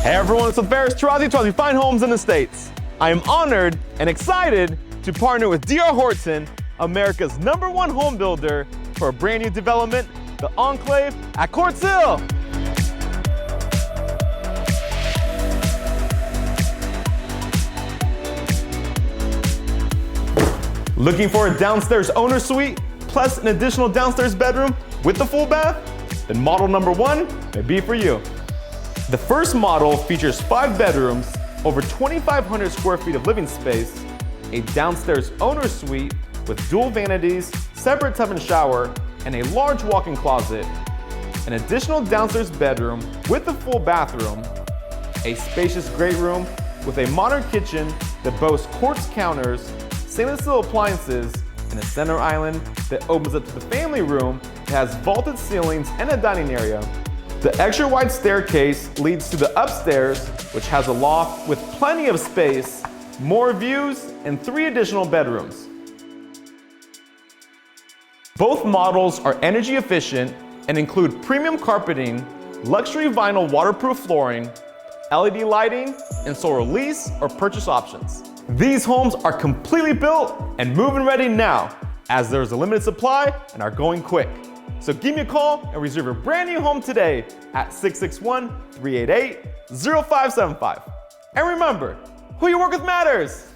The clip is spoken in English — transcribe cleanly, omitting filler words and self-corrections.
Hey everyone, it's Farris, Tarazi Fine Homes in the States. I am honored and excited to partner with D.R. Horton, America's #1 home builder, for a brand new development, the Enclave at Quartz Hill. Looking for a downstairs owner suite plus an additional downstairs bedroom with the full bath? Then model #1 may be for you. The first model features 5 bedrooms, over 2,500 square feet of living space, a downstairs owner suite with dual vanities, separate tub and shower, and a large walk-in closet, an additional downstairs bedroom with a full bathroom, a spacious great room with a modern kitchen that boasts quartz counters, stainless steel appliances, and a center island that opens up to the family room that has vaulted ceilings and a dining area. The extra wide staircase leads to the upstairs, which has a loft with plenty of space, more views, and 3 additional bedrooms. Both models are energy efficient and include premium carpeting, luxury vinyl waterproof flooring, LED lighting, and solar lease or purchase options. These homes are completely built and move-in ready now, as there is a limited supply and are going quick. So give me a call and reserve your brand new home today at 661-388-0575. And remember, who you work with matters.